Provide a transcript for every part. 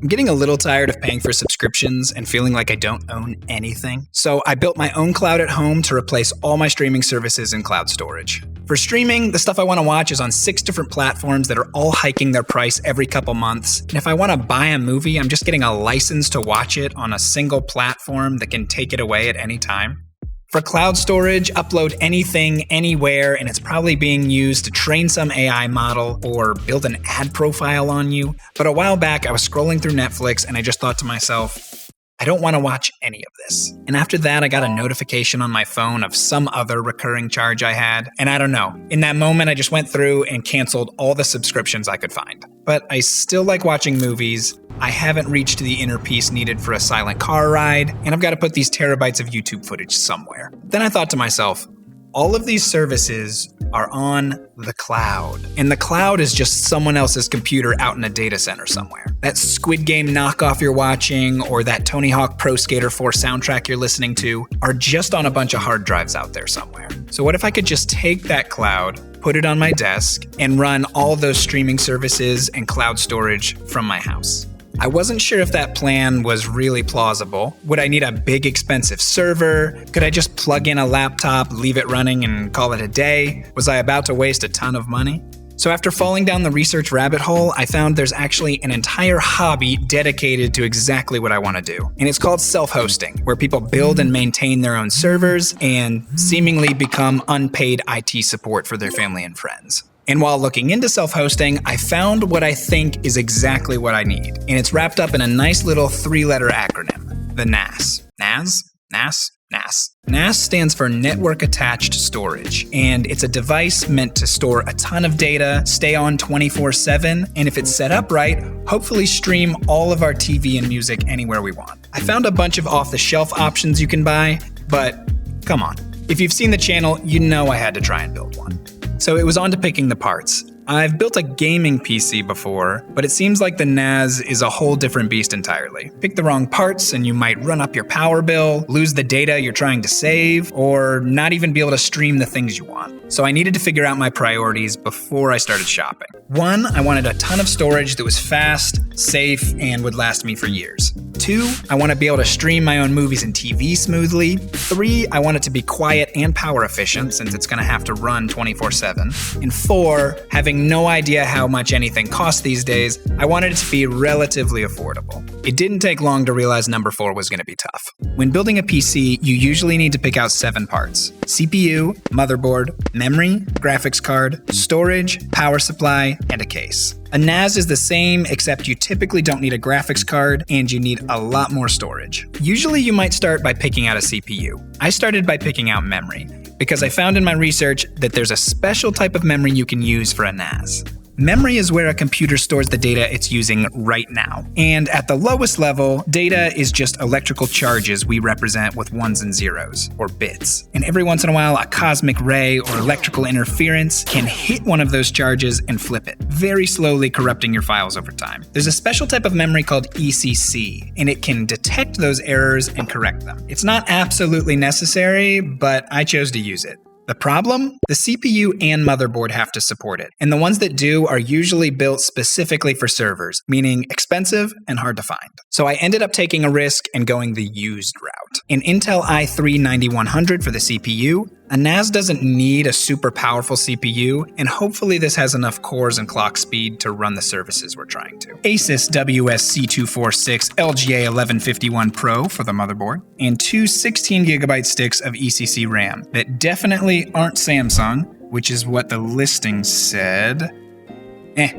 I'm getting a little tired of paying for subscriptions and feeling like I don't own anything. So I built my own cloud at home to replace all my streaming services in cloud storage. For streaming, the stuff I want to watch is on 6 different platforms that are all hiking their price every couple months. And if I want to buy a movie, I'm just getting a license to watch it on a single platform that can take it away at any time. For cloud storage, upload anything, anywhere, and it's probably being used to train some AI model or build an ad profile on you. But a while back, I was scrolling through Netflix and I just thought to myself, I don't want to watch any of this. And after that, I got a notification on my phone of some other recurring charge I had. And I don't know. In that moment, I just went through and canceled all the subscriptions I could find. But I still like watching movies. I haven't reached the inner peace needed for a silent car ride, and I've got to put these terabytes of YouTube footage somewhere. Then I thought to myself, all of these services are on the cloud, and the cloud is just someone else's computer out in a data center somewhere. That Squid Game knockoff you're watching or that Tony Hawk Pro Skater 4 soundtrack you're listening to are just on a bunch of hard drives out there somewhere. So what if I could just take that cloud, put it on my desk, and run all those streaming services and cloud storage from my house? I wasn't sure if that plan was really plausible. Would I need a big expensive server? Could I just plug in a laptop, leave it running, and call it a day? Was I about to waste a ton of money? So after falling down the research rabbit hole, I found there's actually an entire hobby dedicated to exactly what I want to do. And it's called self-hosting, where people build and maintain their own servers and seemingly become unpaid IT support for their family and friends. And while looking into self-hosting, I found what I think is exactly what I need. And it's wrapped up in a nice little 3-letter acronym, the NAS. NAS? NAS? NAS. NAS stands for Network Attached Storage, and it's a device meant to store a ton of data, stay on 24/7, and if it's set up right, hopefully stream all of our TV and music anywhere we want. I found a bunch of off-the-shelf options you can buy, but come on. If you've seen the channel, you know I had to try and build one. So it was on to picking the parts. I've built a gaming PC before, but it seems like the NAS is a whole different beast entirely. Pick the wrong parts and you might run up your power bill, lose the data you're trying to save, or not even be able to stream the things you want. So I needed to figure out my priorities before I started shopping. 1, I wanted a ton of storage that was fast, safe, and would last me for years. 2, I want to be able to stream my own movies and TV smoothly. 3, I want it to be quiet and power efficient since it's going to have to run 24/7. And 4, having no idea how much anything costs these days, I wanted it to be relatively affordable. It didn't take long to realize number 4 was going to be tough. When building a PC, you usually need to pick out 7 parts: CPU, motherboard, memory, graphics card, storage, power supply, and a case. A NAS is the same, except you typically don't need a graphics card and you need a lot more storage. Usually you might start by picking out a CPU. I started by picking out memory, because I found in my research that there's a special type of memory you can use for a NAS. Memory is where a computer stores the data it's using right now. And at the lowest level, data is just electrical charges we represent with 1s and 0s, or bits. And every once in a while, a cosmic ray or electrical interference can hit one of those charges and flip it, very slowly corrupting your files over time. There's a special type of memory called ECC, and it can detect those errors and correct them. It's not absolutely necessary, but I chose to use it. The problem? The CPU and motherboard have to support it, and the ones that do are usually built specifically for servers, meaning expensive and hard to find. So I ended up taking a risk and going the used route. An Intel i3-9100 for the CPU. A NAS doesn't need a super powerful CPU, and hopefully this has enough cores and clock speed to run the services we're trying to. Asus WS-C246 LGA 1151 Pro for the motherboard, and 2 16GB sticks of ECC RAM that definitely aren't Samsung, which is what the listing said.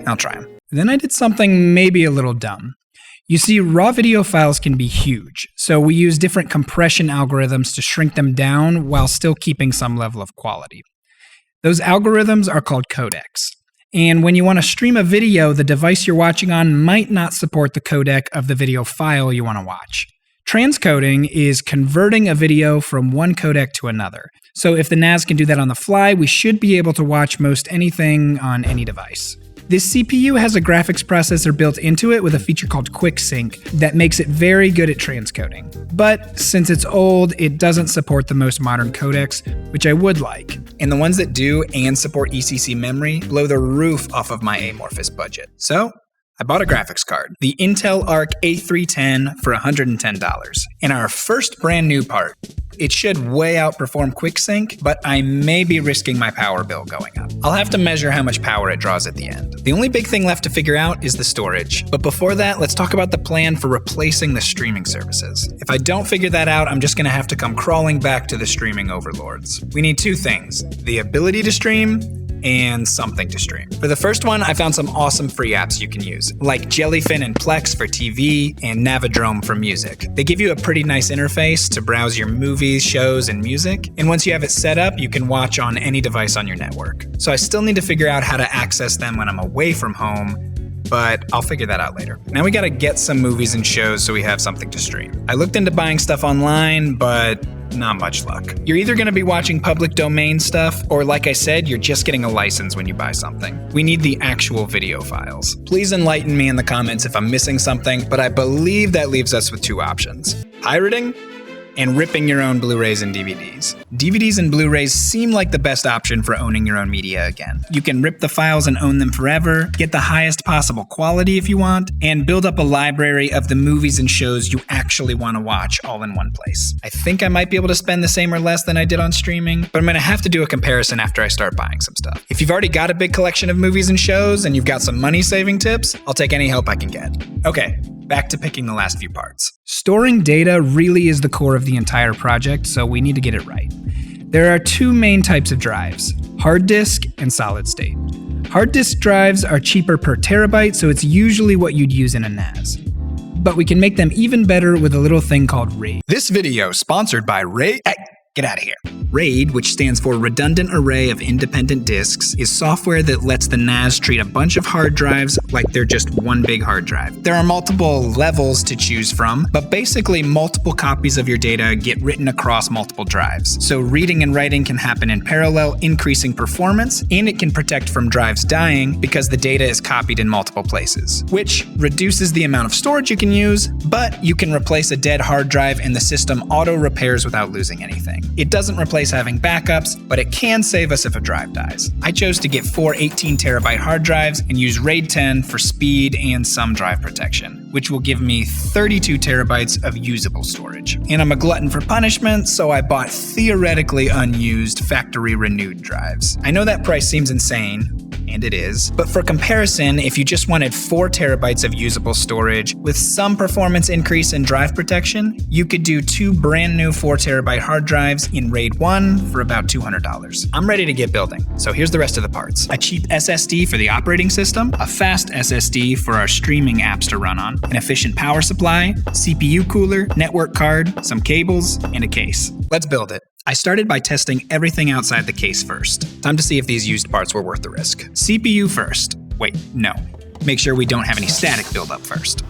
I'll try them. Then I did something maybe a little dumb. You see, raw video files can be huge, so we use different compression algorithms to shrink them down while still keeping some level of quality. Those algorithms are called codecs. And when you want to stream a video, the device you're watching on might not support the codec of the video file you want to watch. Transcoding is converting a video from one codec to another. So if the NAS can do that on the fly, we should be able to watch most anything on any device. This CPU has a graphics processor built into it with a feature called QuickSync that makes it very good at transcoding. But since it's old, it doesn't support the most modern codecs, which I would like. And the ones that do and support ECC memory blow the roof off of my amorphous budget. So I bought a graphics card, the Intel Arc A310 for $110, and our first brand new part. It should way outperform QuickSync, but I may be risking my power bill going up. I'll have to measure how much power it draws at the end. The only big thing left to figure out is the storage. But before that, let's talk about the plan for replacing the streaming services. If I don't figure that out, I'm just gonna have to come crawling back to the streaming overlords. We need two things: the ability to stream and something to stream. For the first one, I found some awesome free apps you can use, like Jellyfin and Plex for TV and Navidrome for music. They give you a pretty nice interface to browse your movies, shows, and music, and once you have it set up, you can watch on any device on your network. So I still need to figure out how to access them when I'm away from home, but I'll figure that out later. Now we gotta get some movies and shows so we have something to stream. I looked into buying stuff online, but not much luck. You're either going to be watching public domain stuff, or like I said, you're just getting a license when you buy something. We need the actual video files. Please enlighten me in the comments if I'm missing something, but I believe that leaves us with two options: pirating and ripping your own Blu-rays and DVDs. DVDs and Blu-rays seem like the best option for owning your own media again. You can rip the files and own them forever, get the highest possible quality if you want, and build up a library of the movies and shows you actually want to watch all in one place. I think I might be able to spend the same or less than I did on streaming, but I'm going to have to do a comparison after I start buying some stuff. If you've already got a big collection of movies and shows and you've got some money-saving tips, I'll take any help I can get. Okay, back to picking the last few parts. Storing data really is the core of the entire project, so we need to get it right. There are two main types of drives: hard disk and solid state. Hard disk drives are cheaper per terabyte, so it's usually what you'd use in a NAS. But we can make them even better with a little thing called RAID. This video sponsored by RAID. Get out of here. RAID, which stands for Redundant Array of Independent Disks, is software that lets the NAS treat a bunch of hard drives like they're just one big hard drive. There are multiple levels to choose from, but basically multiple copies of your data get written across multiple drives. So reading and writing can happen in parallel, increasing performance, and it can protect from drives dying because the data is copied in multiple places, which reduces the amount of storage you can use, but you can replace a dead hard drive and the system auto-repairs without losing anything. It doesn't replace having backups, but it can save us if a drive dies. I chose to get 4 18-terabyte hard drives and use RAID 10 for speed and some drive protection, which will give me 32 terabytes of usable storage. And I'm a glutton for punishment, so I bought theoretically unused factory renewed drives. I know that price seems insane, and it is, but for comparison, if you just wanted 4 terabytes of usable storage with some performance increase in drive protection, you could do 2 brand new 4 terabyte hard drives in RAID 1 for about $200. I'm ready to get building, so here's the rest of the parts. A cheap SSD for the operating system, a fast SSD for our streaming apps to run on, an efficient power supply, CPU cooler, network card, some cables, and a case. Let's build it. I started by testing everything outside the case first. Time to see if these used parts were worth the risk. CPU first. Wait, no. Make sure we don't have any static buildup first.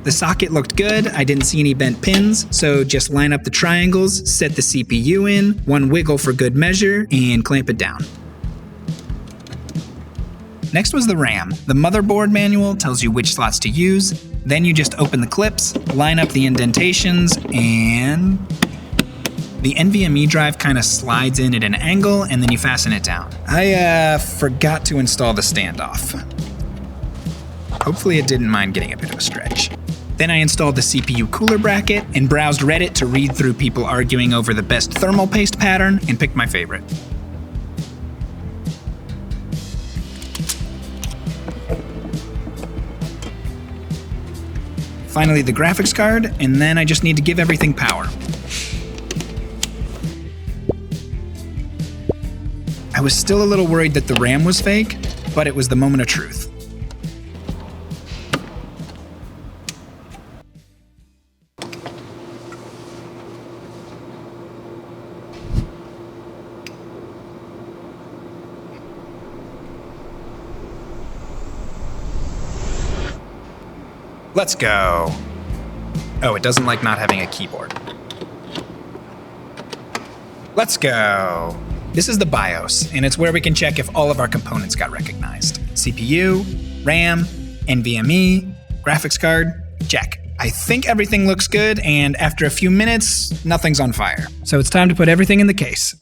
The socket looked good, I didn't see any bent pins, so just line up the triangles, set the CPU in, one wiggle for good measure, and clamp it down. Next was the RAM. The motherboard manual tells you which slots to use, then you just open the clips, line up the indentations, and the NVMe drive kind of slides in at an angle, and then you fasten it down. I forgot to install the standoff. Hopefully it didn't mind getting a bit of a stretch. Then I installed the CPU cooler bracket and browsed Reddit to read through people arguing over the best thermal paste pattern and picked my favorite. Finally the graphics card, and then I just need to give everything power. I was still a little worried that the RAM was fake, but it was the moment of truth. Let's go. Oh, it doesn't like not having a keyboard. Let's go. This is the BIOS, and it's where we can check if all of our components got recognized. CPU, RAM, NVMe, graphics card, check. I think everything looks good, and after a few minutes, nothing's on fire. So it's time to put everything in the case.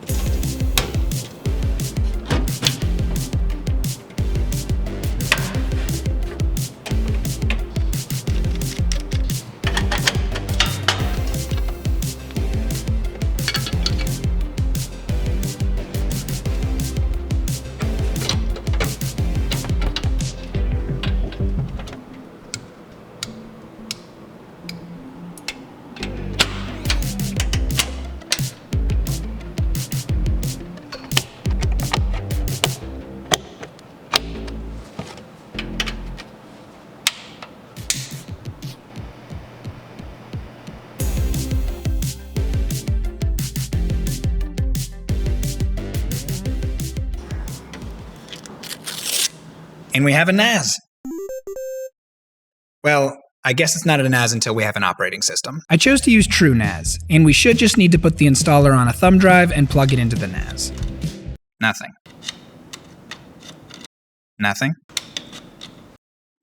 And we have a NAS. Well, I guess it's not a NAS until we have an operating system. I chose to use TrueNAS, and we should just need to put the installer on a thumb drive and plug it into the NAS. Nothing. Nothing.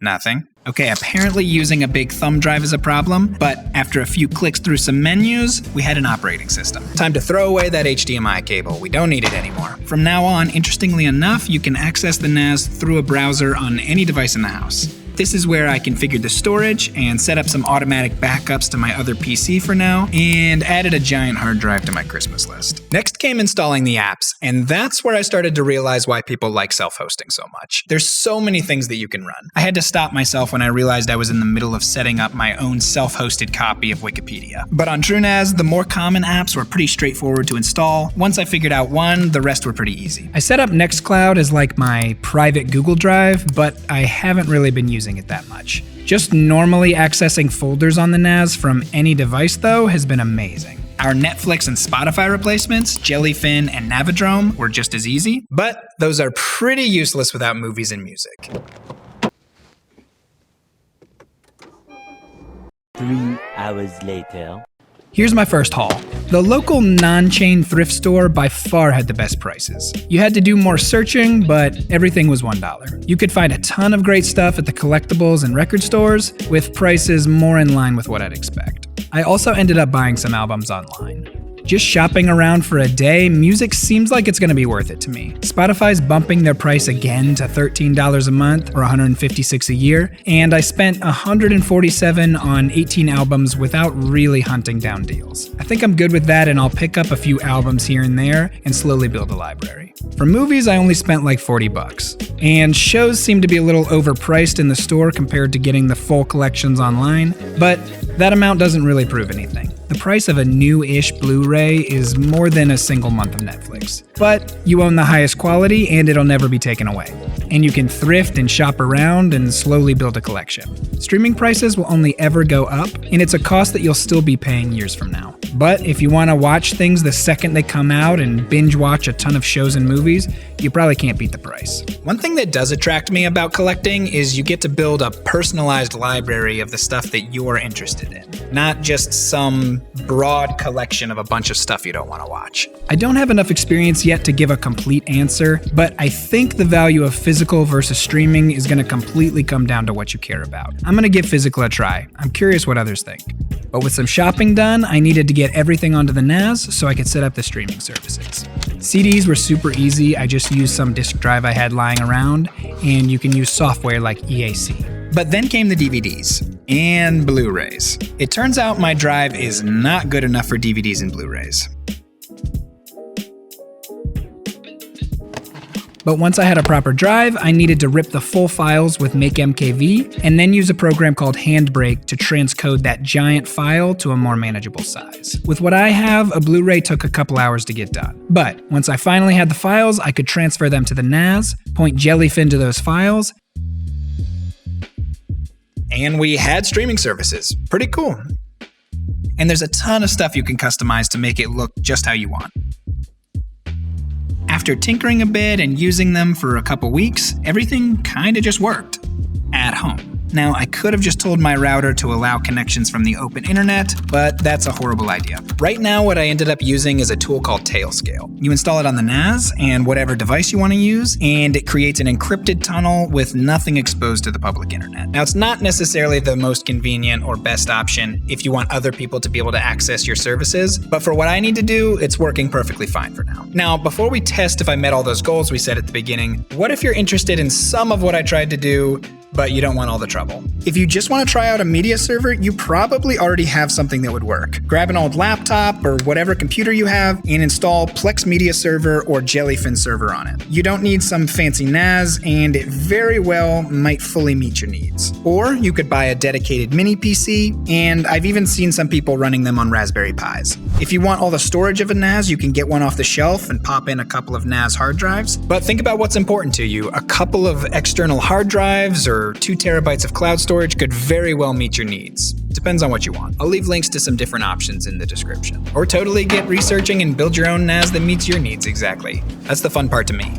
Nothing. Okay, apparently using a big thumb drive is a problem, but after a few clicks through some menus, we had an operating system. Time to throw away that HDMI cable. We don't need it anymore. From now on, interestingly enough, you can access the NAS through a browser on any device in the house. This is where I configured the storage and set up some automatic backups to my other PC for now, and added a giant hard drive to my Christmas list. Next came installing the apps, and that's where I started to realize why people like self-hosting so much. There's so many things that you can run. I had to stop myself when I realized I was in the middle of setting up my own self-hosted copy of Wikipedia. But on TrueNAS, the more common apps were pretty straightforward to install. Once I figured out one, the rest were pretty easy. I set up Nextcloud as like my private Google Drive, but I haven't really been using it that much. Just normally accessing folders on the NAS from any device, though, has been amazing. Our Netflix and Spotify replacements, Jellyfin and Navidrome, were just as easy, but those are pretty useless without movies and music. 3 hours later. Here's my first haul. The local non-chain thrift store by far had the best prices. You had to do more searching, but everything was $1. You could find a ton of great stuff at the collectibles and record stores, with prices more in line with what I'd expect. I also ended up buying some albums online. Just shopping around for a day, music seems like it's gonna be worth it to me. Spotify's bumping their price again to $13 a month or $156 a year, and I spent $147 on 18 albums without really hunting down deals. I think I'm good with that, and I'll pick up a few albums here and there and slowly build a library. For movies, I only spent like $40, and shows seem to be a little overpriced in the store compared to getting the full collections online, but that amount doesn't really prove anything. The price of a new-ish Blu-ray is more than a single month of Netflix. But you own the highest quality and it'll never be taken away. And you can thrift and shop around and slowly build a collection. Streaming prices will only ever go up, and it's a cost that you'll still be paying years from now. But if you want to watch things the second they come out and binge watch a ton of shows and movies, you probably can't beat the price. One thing that does attract me about collecting is you get to build a personalized library of the stuff that you're interested in, not just some broad collection of a bunch of stuff you don't want to watch. I don't have enough experience yet to give a complete answer, but I think the value of physical versus streaming is going to completely come down to what you care about. I'm going to give physical a try. I'm curious what others think. But with some shopping done, I needed to get everything onto the NAS so I could set up the streaming services. CDs were super easy. I just used some disk drive I had lying around, and you can use software like EAC. But then came the DVDs and Blu-rays. It turns out my drive is not good enough for DVDs and Blu-rays. But once I had a proper drive, I needed to rip the full files with MakeMKV and then use a program called Handbrake to transcode that giant file to a more manageable size. With what I have, a Blu-ray took a couple hours to get done. But once I finally had the files, I could transfer them to the NAS, point Jellyfin to those files, and we had streaming services. Pretty cool. And there's a ton of stuff you can customize to make it look just how you want. After tinkering a bit and using them for a couple weeks, everything kinda just worked. At home. Now, I could have just told my router to allow connections from the open internet, but that's a horrible idea. Right now, what I ended up using is a tool called Tailscale. You install it on the NAS and whatever device you want to use, and it creates an encrypted tunnel with nothing exposed to the public internet. Now, it's not necessarily the most convenient or best option if you want other people to be able to access your services, but for what I need to do, it's working perfectly fine for now. Now, before we test if I met all those goals we set at the beginning, what if you're interested in some of what I tried to do, but you don't want all the trouble? If you just want to try out a media server, you probably already have something that would work. Grab an old laptop or whatever computer you have and install Plex Media Server or Jellyfin Server on it. You don't need some fancy NAS, and it very well might fully meet your needs. Or you could buy a dedicated mini PC, and I've even seen some people running them on Raspberry Pis. If you want all the storage of a NAS, you can get one off the shelf and pop in a couple of NAS hard drives. But think about what's important to you. A couple of external hard drives or 2 terabytes of cloud storage could very well meet your needs. Depends on what you want. I'll leave links to some different options in the description. Or totally get researching and build your own NAS that meets your needs exactly. That's the fun part to me.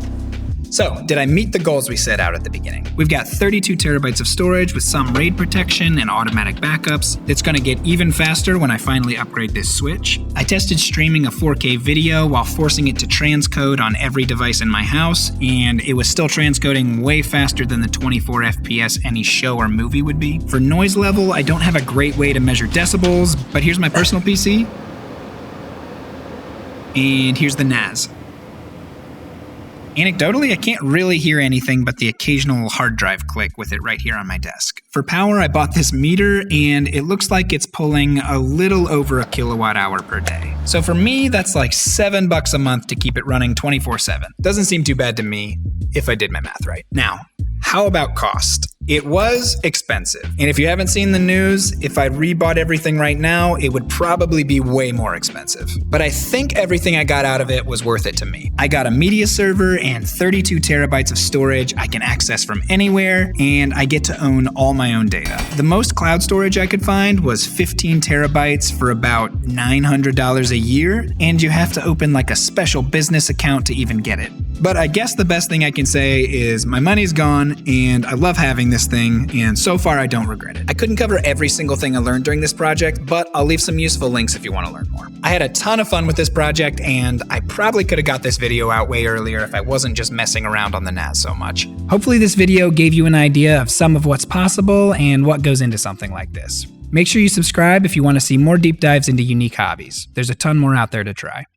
So, did I meet the goals we set out at the beginning? We've got 32 terabytes of storage with some RAID protection and automatic backups. It's going to get even faster when I finally upgrade this switch. I tested streaming a 4K video while forcing it to transcode on every device in my house, and it was still transcoding way faster than the 24 FPS any show or movie would be. For noise level, I don't have a great way to measure decibels, but here's my personal PC, and here's the NAS. Anecdotally, I can't really hear anything but the occasional hard drive click with it right here on my desk. For power, I bought this meter, and it looks like it's pulling a little over a kilowatt hour per day. So for me, that's like $7 a month to keep it running 24/7. Doesn't seem too bad to me, if I did my math right. Now, how about cost? It was expensive. And if you haven't seen the news, if I rebought everything right now, it would probably be way more expensive. But I think everything I got out of it was worth it to me. I got a media server and 32 terabytes of storage I can access from anywhere, and I get to own all my own data. The most cloud storage I could find was 15 terabytes for about $900 a year, and you have to open like a special business account to even get it. But I guess the best thing I can say is my money's gone, and I love having this thing, and so far I don't regret it. I couldn't cover every single thing I learned during this project, but I'll leave some useful links if you want to learn more. I had a ton of fun with this project, and I probably could have got this video out way earlier if I wasn't just messing around on the NAS so much. Hopefully this video gave you an idea of some of what's possible and what goes into something like this. Make sure you subscribe if you want to see more deep dives into unique hobbies. There's a ton more out there to try.